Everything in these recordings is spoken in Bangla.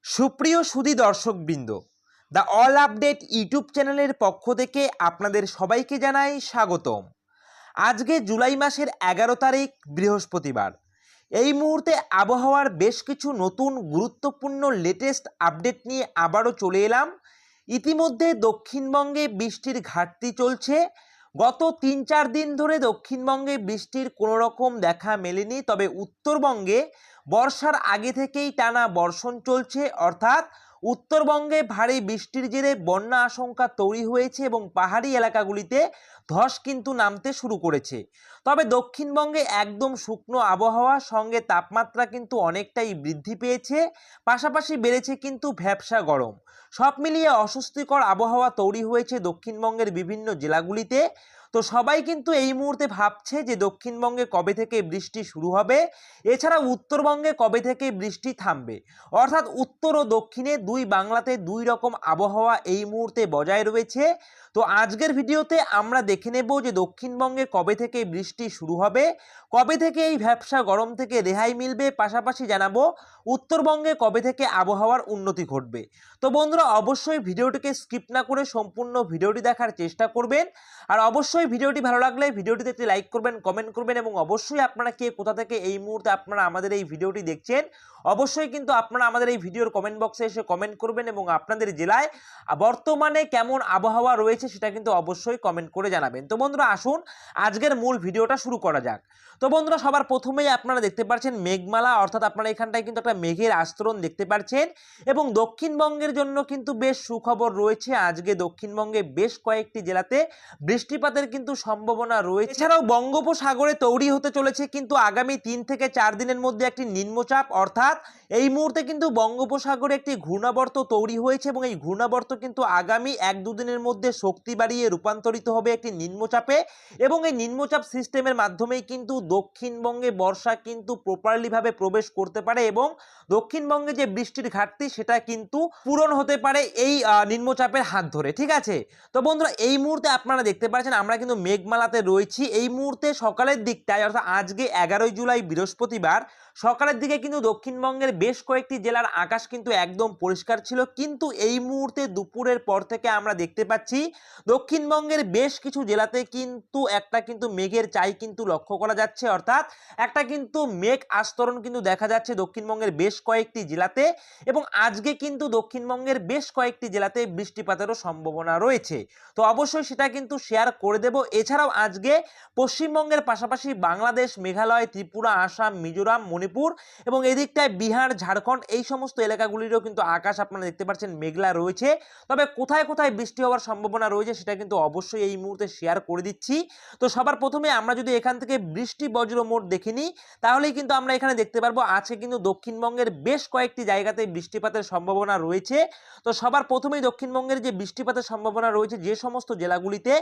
সুপ্রিয় সুধী দর্শকবৃন্দ, দ্য অল আপডেট ইউটিউব চ্যানেলের পক্ষ থেকে আপনাদের সবাইকে জানাই স্বাগতম। আজকে জুলাই মাসের 11 তারিখ বৃহস্পতিবার। এই মুহূর্তে আবহাওয়ার বেশ কিছু নতুন গুরুত্বপূর্ণ লেটেস্ট আপডেট নিয়ে আবারও চলে এলাম। ইতিমধ্যে দক্ষিণবঙ্গে বৃষ্টির ঘাটতি চলছে। গত 3-4 দিন ধরে দক্ষিণবঙ্গে বৃষ্টির কোনো রকম দেখা মেলেনি, তবে উত্তরবঙ্গে বর্ষার আগে থেকেই টানা বর্ষণ চলছে, অর্থাৎ উত্তরবঙ্গে ভারী বৃষ্টির জেরে বন্যা আশঙ্কা তৈরি হয়েছে এবং পাহাড়ি এলাকাগুলিতে ধস কিন্তু নামতে শুরু করেছে। তবে দক্ষিণবঙ্গে একদম শুকনো আবহাওয়া, সঙ্গে তাপমাত্রা কিন্তু অনেকটাই বৃদ্ধি পেয়েছে, পাশাপাশি বেড়েছে কিন্তু ভ্যাপসা গরম। সব মিলিয়ে অস্বস্তিকর আবহাওয়া তৈরি হয়েছে দক্ষিণবঙ্গের বিভিন্ন জেলাগুলিতে। তো সবাই কিন্তু এই মুহূর্তে ভাবছে যে দক্ষিণবঙ্গে কবে থেকে বৃষ্টি শুরু হবে, এছাড়া উত্তরবঙ্গে কবে থেকে বৃষ্টি থামবে। অর্থাৎ উত্তর ও দক্ষিণে দুই বাংলাতে দুই রকম আবহাওয়া এই মুহূর্তে বজায় রয়েছে। তো আজকের ভিডিওতে আমরা দেখে নেব যে দক্ষিণবঙ্গে কবে থেকে বৃষ্টি শুরু হবে, কবে থেকে এই ভ্যাপসা গরম থেকে রেহাই মিলবে, পাশাপাশি জানাবো উত্তরবঙ্গে কবে থেকে আবহাওয়ার উন্নতি ঘটবে। তো বন্ধুরা, অবশ্যই ভিডিওটিকে স্কিপ না করে সম্পূর্ণ ভিডিওটি দেখার চেষ্টা করবেন। আর অবশ্যই ভিডিওটি ভালো লাগলে ভিডিওটিতে একটি লাইক করবেন, কমেন্ট করবেন এবং অবশ্যই আপনারা কে কোথা থেকে এই মুহূর্তে আপনারা আমাদের এই ভিডিওটি দেখছেন অবশ্যই কিন্তু আপনারা আমাদের এই ভিডিওর কমেন্ট বক্সে এসে কমেন্ট করবেন এবং আপনাদের জেলায় বর্তমানে কেমন আবহাওয়া রয়েছে সেটা কিন্তু অবশ্যই কমেন্ট করে জানাবেন। তো বন্ধুরা, আসুন আজকের মূল ভিডিওটা শুরু করা যাক। তো বন্ধুরা, সবার প্রথমেই আপনারা দেখতে পাচ্ছেন মেঘমালা, অর্থাৎ আপনারা এখানটায় কিন্তু একটা মেঘের আস্তরণ দেখতে পাচ্ছেন এবং দক্ষিণবঙ্গের জন্য কিন্তু বেশ সুখবর রয়েছে। আজকে দক্ষিণবঙ্গে বেশ কয়েকটি জেলাতে বৃষ্টিপাতের কিন্তু সম্ভাবনা রয়েছে। এছাড়াও বঙ্গোপসাগরে তৈরি হতে চলেছে কিন্তু আগামী 3 থেকে 4 দিনের মধ্যে একটি নিম্নচাপ, অর্থাৎ এই মুহূর্তে কিন্তু বঙ্গোপসাগরে একটি ঘূর্ণাবর্ত তৈরি হয়েছে এবং এই ঘূর্ণাবর্ত কিন্তু আগামী 1-2 দিনের মধ্যে শক্তি বাড়িয়ে রূপান্তরিত হবে একটি নিম্নচাপে এবং এই নিম্নচাপ সিস্টেমের মাধ্যমেই কিন্তু দক্ষিণবঙ্গে বর্ষা কিন্তু প্রপারলি ভাবে প্রবেশ করতে পারে এবং দক্ষিণবঙ্গে যে বৃষ্টির ঘাটতি সেটা কিন্তু পূরণ হতে পারে এই নিম্নচাপের হাত ধরে। ঠিক আছে, তো বন্ধুরা, এই মুহূর্তে আপনারা দেখতে পাচ্ছেন আমরা কিন্তু মেঘমালাতে রয়েছি। এই মুহূর্তে সকালের দিকটায়, অর্থাৎ আজকে 11 জুলাই বৃহস্পতিবার সকালের দিকে কিন্তু দক্ষিণবঙ্গের বেশ কয়েকটি জেলার আকাশ কিন্তু একদম পরিষ্কার ছিল, কিন্তু এই মুহূর্তে দুপুরের পর থেকে আমরা দেখতে পাচ্ছি দক্ষিণবঙ্গের বেশ কিছু জেলাতে কিন্তু একটা কিন্তু মেঘের চাই কিন্তু লক্ষ্য করা যাচ্ছে, অর্থাৎ একটা কিন্তু মেঘ আস্তরণ কিন্তু দেখা যাচ্ছে দক্ষিণবঙ্গের বেশ কয়েকটি জেলাতে এবং আজকে কিন্তু দক্ষিণবঙ্গের বেশ কয়েকটি জেলাতে বৃষ্টিপাতেরও সম্ভাবনা রয়েছে। তো অবশ্যই সেটা কিন্তু শেয়ার করে দেব। এছাড়াও আজকে পশ্চিমবঙ্গের পাশাপাশি বাংলাদেশ, মেঘালয়, ত্রিপুরা, আসাম, মিজোরাম, মণিপুর এবং এদিকটায় বিহার, ঝাড়খণ্ড এই সমস্ত এলাকাগুলিরও কিন্তু আকাশ আপনারা দেখতে পাচ্ছেন মেঘলা রয়েছে। তবে কোথায় কোথায় বৃষ্টি হওয়ার সম্ভাবনা রয়েছে সেটা কিন্তু অবশ্যই এই মুহূর্তে শেয়ার করে দিচ্ছি। তো সবার প্রথমে আমরা যদি এখান থেকে বৃষ্টি বজ্র মোট দেখে নিই তাহলেই কিন্তু আমরা এখানে দেখতে পারবো আজকে কিন্তু দক্ষিণবঙ্গের বেশ কয়েকটি জায়গাতে বৃষ্টিপাতের সম্ভাবনা রয়েছে। তো সবার প্রথমেই দক্ষিণবঙ্গের যে বৃষ্টিপাতের সম্ভাবনা রয়েছে যে সমস্ত জেলাগুলিতে,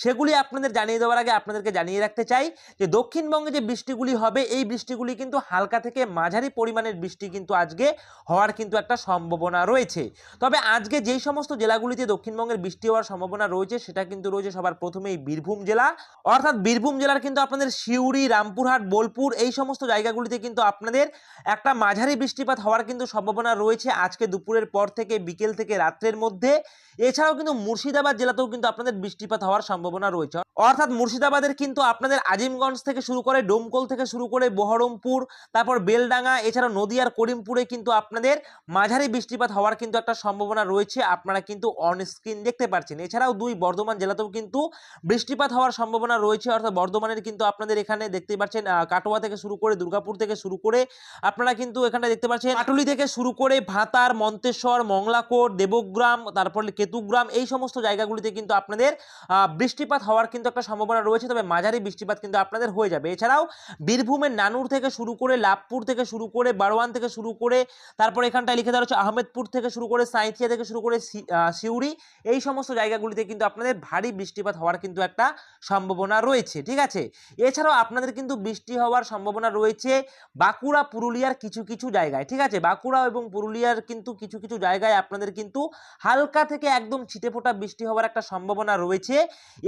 সেগুলি আপনাদের জানিয়ে দেওয়ার আগে আপনাদেরকে জানিয়ে রাখতে চাই যে দক্ষিণবঙ্গে যে বৃষ্টিগুলি হবে এই বৃষ্টিগুলি কিন্তু হালকা থেকে মাঝারি পরিমাণের বৃষ্টি কিন্তু আজকে হওয়ার কিন্তু একটা সম্ভাবনা রয়েছে। তবে আজকে যেই সমস্ত জেলাগুলিতে দক্ষিণবঙ্গের বৃষ্টি হওয়ার সম্ভাবনা রয়েছে সেটা কিন্তু রয়েছে সবার প্রথমেই বীরভূম জেলা, অর্থাৎ বীরভূম জেলার কিন্তু আপনাদের সিউড়ি, রামপুরহাট, বোলপুর এই সমস্ত জায়গাগুলিতে কিন্তু আপনাদের একটা মাঝারি বৃষ্টিপাত হওয়ার কিন্তু সম্ভাবনা রয়েছে আজকে দুপুরের পর থেকে বিকেল থেকে রাত্রের মধ্যে। এছাড়াও কিন্তু মুর্শিদাবাদ জেলাতেও কিন্তু আপনাদের বৃষ্টিপাত হওয়ার সম্ভাবনা রয়েছে, অর্থাৎ মুর্শিদাবাদের কিন্তু আপনাদের আজিমগঞ্জ থেকে শুরু করে ডোমকল থেকে শুরু করে বহরমপুর, তারপর বেলডাঙ্গা, এছাড়াও নদিয়ার করিমপুরে কিন্তু আপনাদের মাঝারি বৃষ্টিপাত হওয়ার কিন্তু একটা সম্ভাবনা রয়েছে, আপনারা কিন্তু অন স্ক্রিন দেখতে পাচ্ছেন। এছাড়াও দুই বর্ধমান জেলাতেও কিন্তু বৃষ্টিপাত হওয়ার সম্ভাবনা রয়েছে, অর্থাৎ বর্ধমানের কিন্তু আপনাদের এখানে দেখতে পাচ্ছেন কাটোয়া থেকে শুরু করে দুর্গাপুর থেকে শুরু করে আপনারা কিন্তু এখানে দেখতে পাচ্ছেন পাটুলি থেকে শুরু করে ভাতার, মন্তেশ্বর, মংলাকোট, দেবগ্রাম, তারপর কেতুগ্রাম এই সমস্ত জায়গাগুলিতে কিন্তু আপনাদের বৃষ্টিপাত হওয়ার কিন্তু একটা সম্ভাবনা রয়েছে, তবে মাঝারি বৃষ্টিপাত কিন্তু আপনাদের হয়ে যাবে। এছাড়াও বীরভূমের নানুর থেকে শুরু করে লাভপুর থেকে শুরু করে বারওয়ান থেকে শুরু করে তারপর এখানটায় লিখে দেওয়া হচ্ছে আহমেদপুর থেকে শুরু করে সাঁইথিয়া থেকে শুরু করে সিউড়ি এই সমস্ত জায়গাগুলিতে কিন্তু আপনাদের ভারী বৃষ্টিপাত হওয়ার কিন্তু একটা সম্ভাবনা রয়েছে। ঠিক আছে, এছাড়াও আপনাদের কিন্তু বৃষ্টি হওয়ার সম্ভাবনা রয়েছে বাঁকুড়া, পুরুলিয়ার কিছু কিছু জায়গায়। ঠিক আছে, বাঁকুড়া এবং পুরুলিয়ার কিন্তু কিছু কিছু জায়গায় আপনাদের কিন্তু হালকা থেকে একদম ছিটেফোঁটা বৃষ্টি হওয়ার একটা সম্ভাবনা রয়েছে।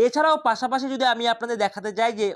এছাড়াও এছাড়াও পাশাপাশি যদি আমি আপনাদের দেখাতে যাই যে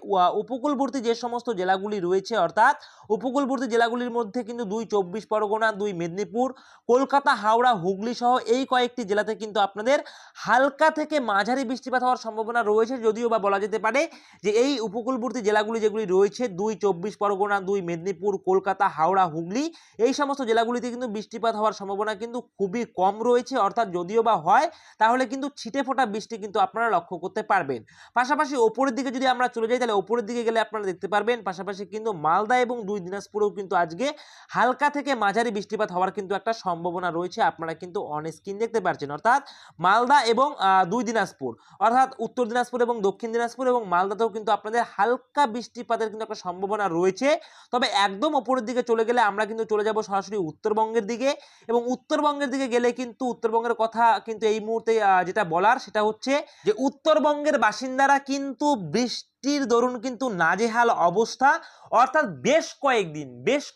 উপকূলবর্তী যে সমস্ত জেলাগুলি রয়েছে, অর্থাৎ উপকূলবর্তী জেলাগুলির মধ্যে কিন্তু 2 চব্বিশ পরগনা, 2 মেদিনীপুর, কলকাতা, হাওড়া, হুগলি সহ এই কয়েকটি জেলাতে কিন্তু আপনাদের হালকা থেকে মাঝারি বৃষ্টিপাত হওয়ার সম্ভাবনা রয়েছে। যদিও বা বলা যেতে পারে যে এই উপকূলবর্তী জেলাগুলি যেগুলি রয়েছে 2 চব্বিশ পরগনা, 2 মেদিনীপুর, কলকাতা, হাওড়া, হুগলি এই সমস্ত জেলাগুলিতে কিন্তু বৃষ্টিপাত হওয়ার সম্ভাবনা কিন্তু খুবই কম রয়েছে। অর্থাৎ যদিও বা হয় তাহলে কিন্তু ছিটে ফোটা বৃষ্টি কিন্তু আপনারা লক্ষ্য করতে পারবেন। পাশাপাশি ওপরের দিকে যদি আমরা চলে যাই তাহলে ওপরের দিকে গেলে আপনারা দেখতে পারবেন পাশাপাশি কিন্তু মালদা এবং 2 দিনাজপুরেও কিন্তু আজকে হালকা থেকে মাঝারি বৃষ্টিপাত হওয়ার কিন্তু একটা সম্ভাবনা রয়েছে। আপনারা কিন্তু অন স্ক্রিন দেখতে পাচ্ছেন, অর্থাৎ মালদা এবং 2 দিনাজপুর, অর্থাৎ উত্তর দিনাজপুর এবং দক্ষিণ দিনাজপুর এবং মালদাতেও কিন্তু আপনাদের হালকা বৃষ্টিপাতের কিন্তু একটা সম্ভাবনা রয়েছে। তবে একদম ওপরের দিকে চলে গেলে আমরা কিন্তু চলে যাব সরাসরি উত্তরবঙ্গের দিকে, এবং উত্তরবঙ্গের দিকে গেলে কিন্তু উত্তরবঙ্গের কথা কিন্তু এই মুহূর্তে যেটা বলার সেটা হচ্ছে যে উত্তরবঙ্গের বাসিন্দারা কিন্তু বৃষ্টির দরুন কিন্তু নাজেহাল অবস্থা। অর্থাৎ বেশ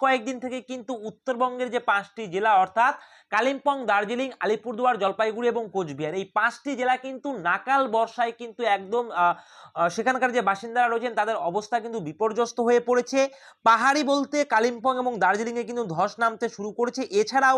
কয়েকদিন থেকে কিন্তু উত্তরবঙ্গের যে 5টি জেলা অর্থাৎ কালিম্পং, দার্জিলিং, আলিপুরদুয়ার, জলপাইগুড়ি এবং কোচবিহার এই 5টি জেলা কিন্তু নাকাল বর্ষায় কিন্তু একদম সেখানকার যে বাসিন্দারা রয়েছেন তাদের অবস্থা কিন্তু বিপর্যস্ত হয়ে পড়েছে। পাহাড়ি বলতে কালিম্পং এবং দার্জিলিংয়ে কিন্তু ধস নামতে শুরু করেছে। এছাড়াও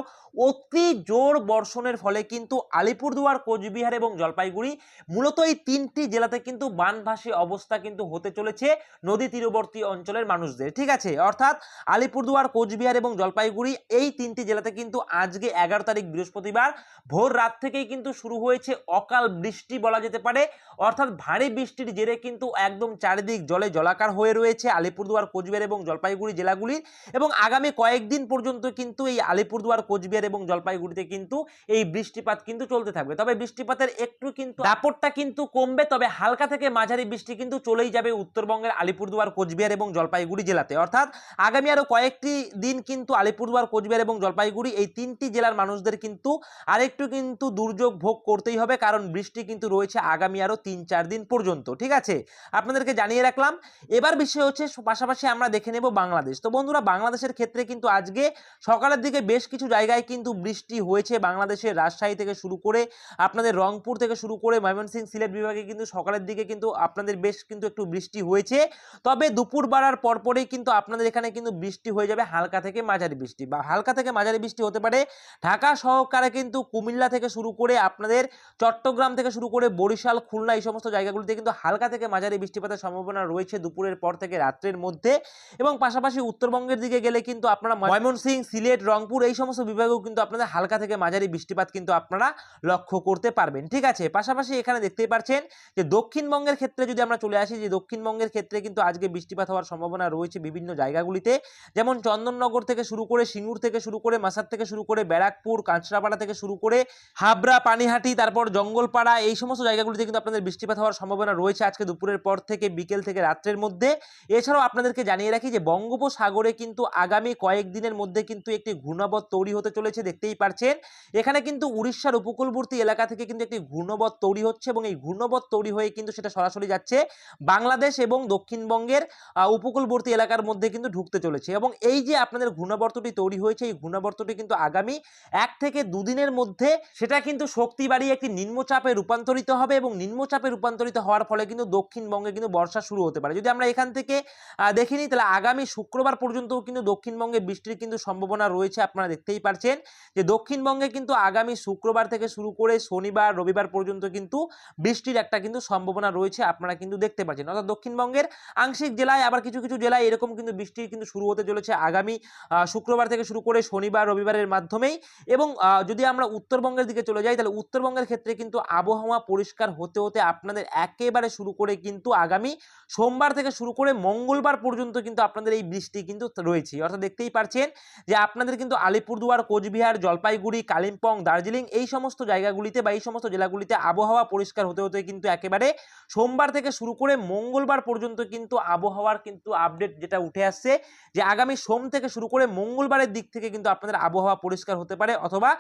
অতি জোর বর্ষণের ফলে কিন্তু আলিপুরদুয়ার, কোচবিহার এবং জলপাইগুড়ি মূলত এই 3টি জেলাতে কিন্তু বানভাসী অবস্থা কিন্তু হতে চলেছে নদী তীরবর্তী অঞ্চলের মানুষদের। ঠিক আছে, অর্থাৎ আলিপুরদুয়ার, কোচবিহার এবং জলপাইগুড়ি এই 3টি জেলাতে কিন্তু আজকে 11 তারিখ বৃহস্পতিবার ভোর রাত থেকেই কিন্তু শুরু হয়েছে অকাল বৃষ্টি বলা যেতে পারে। অর্থাৎ ভারী বৃষ্টির জেরে কিন্তু একদম চারিদিক জলে জলাকার হয়ে রয়েছে আলিপুরদুয়ার, কোচবিহার এবং জলপাইগুড়ি জেলাগুলির, এবং আগামী কয়েকদিন পর্যন্ত কিন্তু এই আলিপুরদুয়ার, কোচবিহার এবং জলপাইগুড়িতে কিন্তু এই বৃষ্টিপাত কিন্তু চলতে থাকবে। তবে বৃষ্টিপাতের একটু কিন্তু দাপটটা কিন্তু কমবে, তবে হালকা থেকে মাঝারি বৃষ্টি কিন্তু চলেই যাবে উত্তরবঙ্গের আলিপুরদুয়ার, কোচবিহার এবং জলপাইগুড়ি জেলাতে। অর্থাৎ আগামী আরো কয়েকটি দিন কিন্তু আলিপুরদুয়ার, কোচবিহার এবং জলপাইগুড়ি এই 3টি জেলার মানুষদের কিন্তু আরেকটু কিন্তু দুর্যোগ ভোগ করতেই হবে, কারণ বৃষ্টি কিন্তু রয়েছে আগামী আরো 3-4 দিন পর্যন্ত। ঠিক আছে, আপনাদেরকে জানিয়ে রাখলাম। এবার বিষয় হচ্ছে পাশাপাশি আমরা দেখে নেব বাংলাদেশ। তো বন্ধুরা, বাংলাদেশের ক্ষেত্রে কিন্তু আজকে সকালের দিকে বেশ কিছু জায়গায় কিন্তু বৃষ্টি হয়েছে। বাংলাদেশের রাজশাহী থেকে শুরু করে আপনাদের রংপুর থেকে শুরু করে ময়মনসিংহ, সিলেট বিভাগে কিন্তু সকালের দিকে কিন্তু আপনাদের বেশ কিন্তু একটু বৃষ্টি হয়েছে। তবে দুপুর বাড়ার পরপরেই কিন্তু আপনাদের এখানে কিন্তু বৃষ্টি হয়ে যাবে হালকা থেকে মাঝারি বৃষ্টি, বা হালকা থেকে মাঝারি বৃষ্টি হতে পারে ঢাকা সহকারে কিন্তু কুমিল্লা থেকে শুরু করে আপনাদের চট্টগ্রাম থেকে শুরু করে বরিশাল, খুলনা এই সমস্ত জায়গাগুলিতে কিন্তু হালকা থেকে মাঝারি বৃষ্টিপাতের সম্ভাবনা রয়েছে দুপুরের পর থেকে রাত্রের মধ্যে। এবং পাশাপাশি উত্তরবঙ্গের দিকে গেলে কিন্তু আপনারা ময়মনসিংহ, সিলেট, রংপুর এই সমস্ত বিভাগেও কিন্তু আপনাদের হালকা থেকে মাঝারি বৃষ্টিপাত কিন্তু আপনারা লক্ষ্য করতে পারবেন। ঠিক আছে, পাশাপাশি এখানে দেখতেই পাচ্ছেন যে দক্ষিণবঙ্গের ক্ষেত্রে যদি আমরা চলে আসি, যে দক্ষিণবঙ্গের ক্ষেত্রে কিন্তু আজকে বৃষ্টিপাত হওয়ার সম্ভাবনা রয়েছে বিভিন্ন জায়গাগুলিতে, যেমন চন্দননগর থেকে শুরু করে, সিঙ্গুর থেকে শুরু করে, মাসার থেকে শুরু করে, ব্যারাকপুর, কাঁচরাপাড়া থেকে শুরু করে হাবড়া, পানিহাটি, তারপর জঙ্গলপাড়া এই সমস্ত জায়গাগুলিতে কিন্তু আপনাদের বৃষ্টিপাত হওয়ার সম্ভাবনা রয়েছে আজকে দুপুরের পর থেকে বিকেল থেকে রাত্রের মধ্যে। এছাড়াও আপনাদেরকে জানিয়ে রাখি যে বঙ্গোপসাগরে কিন্তু আগামী কয়েকদিনের মধ্যে কিন্তু একটি ঘূর্ণাবর্ত তৈরি হতে চলেছে। দেখতেই পাচ্ছেন এখানে কিন্তু উড়িষ্যার উপকূলবর্তী এলাকা থেকে কিন্তু একটি ঘূর্ণাবর্ত তৈরি হচ্ছে, এবং এই ঘূর্ণাবর্ত তৈরি হয়ে কিন্তু সেটা সরাসরি যাচ্ছে বাংলাদেশ এবং দক্ষিণবঙ্গের উপকূলবর্তী এলাকার মধ্যে কিন্তু ঢুকতে চলেছে। এবং এই যে আপনাদের ঘূর্ণাবর্তটি তৈরি হয়েছে, এই ঘূর্ণাবর্তটি কিন্তু আগামী 1 থেকে 2 দিনের মধ্যে সেটা কিন্তু শক্তি বাড়িয়ে একটি নিম্নচাপে রূপান্তরিত হবে, এবং নিম্নচাপে রূপান্তরিত হওয়ার ফলে কিন্তু দক্ষিণবঙ্গে কিন্তু বর্ষা শুরু হতে পারে। যদি আমরা এখান থেকে দেখে নিই তাহলে আগামী শুক্রবার পর্যন্ত কিন্তু দক্ষিণবঙ্গে বৃষ্টির কিন্তু সম্ভাবনা রয়েছে। আপনারা দেখতেই পাচ্ছেন যে দক্ষিণবঙ্গে কিন্তু আগামী শুক্রবার থেকে শুরু করে শনিবার, রবিবার পর্যন্ত কিন্তু বৃষ্টির একটা কিন্তু সম্ভাবনা রয়েছে, আপনারা কিন্তু দেখতে পাচ্ছেন। অর্থাৎ দক্ষিণবঙ্গের আংশিক জেলায়, আবার কিছু কিছু জেলায় এরকম কিন্তু বৃষ্টি কিন্তু শুরু হতে চলেছে আগামী শুক্রবার থেকে শুরু করে শনিবার, রবিবারের মাধ্যমেই। এবং যদি আমরা উত্তরবঙ্গের দিকে চলে যাই তাহলে উত্তরবঙ্গের ক্ষেত্রে কিন্তু আবহাওয়া পরিষ্কার হতে হতে আপনাদের একেবারে শুরু করে কিন্তু আগামী সোমবার থেকে শুরু করে মঙ্গলবার পর্যন্ত কিন্তু আপনাদের এই বৃষ্টি কিন্তু রয়েছে। অর্থাৎ দেখতেই পাচ্ছেন যে আপনাদের কিন্তু আলিপুরদুয়ার, কোচবিহার, জলপাইগুড়ি, কালিম্পং, দার্জিলিং এই সমস্ত জায়গাগুলিতে বা এই সমস্ত জেলাগুলিতে আবহাওয়া পরিষ্কার হতে হতে কিন্তু একেবারে সোমবার থেকে শুরু করে মঙ্গলবার পর্যন্ত কিন্তু আবহাওয়ার কিন্তু আপডেট যেটা উঠে আসছে যে আগামী সোম থেকে শুরু করে মঙ্গলবারের দিক থেকে কিন্তু আপনাদের আবহাওয়া পরিষ্কার হতে পারে, অথবা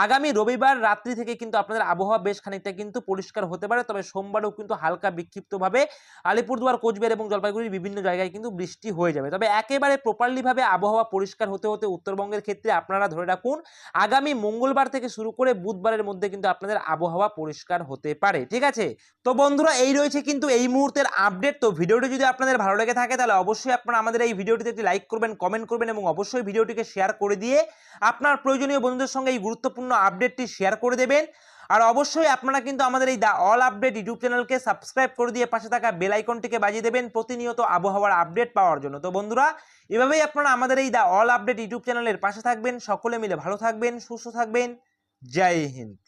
আগামী রবিবার রাত্রি থেকে কিন্তু আপনাদের আবহাওয়া বেশ খানিকটা কিন্তু পরিষ্কার হতে পারে। তবে সোমবারেও কিন্তু হালকা বিক্ষিপ্তভাবে আলিপুরদুয়ার, কোচবিহার এবং জলপাইগুড়ির বিভিন্ন জায়গায় কিন্তু বৃষ্টি হয়ে যাবে। তবে একেবারে প্রপারলি ভাবে আবহাওয়া পরিষ্কার হতে হতে উত্তরবঙ্গের ক্ষেত্রে আপনারা ধরে রাখুন আগামী মঙ্গলবার থেকে শুরু করে বুধবারের মধ্যে কিন্তু আপনাদের আবহাওয়া পরিষ্কার হতে পারে। ঠিক আছে, তো বন্ধুরা এই রয়েছে কিন্তু এই মুহূর্তের আপডেট। তো ভিডিওটি যদি আপনাদের ভালো লেগে থাকে তাহলে অবশ্যই আপনারা আমাদের এই ভিডিওটিতে একটি লাইক করবেন, কমেন্ট করবেন এবং অবশ্যই ভিডিওটিকে শেয়ার করে দিয়ে আপনার প্রয়োজনীয় বন্ধুদের সঙ্গে এই গুরুত্বপূর্ণ আপডেটটি শেয়ার করে দেবেন। আর অবশ্যই আপনারা কিন্তু আমাদের এই দ্য অল আপডেট ইউটিউব চ্যানেলকে সাবস্ক্রাইব করে দিয়ে পাশে থাকা বেল আইকনটিকে বাজিয়ে দেবেন প্রতিনিয়ত আবহাওয়ার আপডেট পাওয়ার জন্য। তো বন্ধুরা এভাবেই আপনারা আমাদের এই দ্য অল আপডেট ইউটিউব চ্যানেলের পাশে থাকবেন। সকলে মিলে ভালো থাকবেন, সুস্থ থাকবেন। জয় হিন্দ।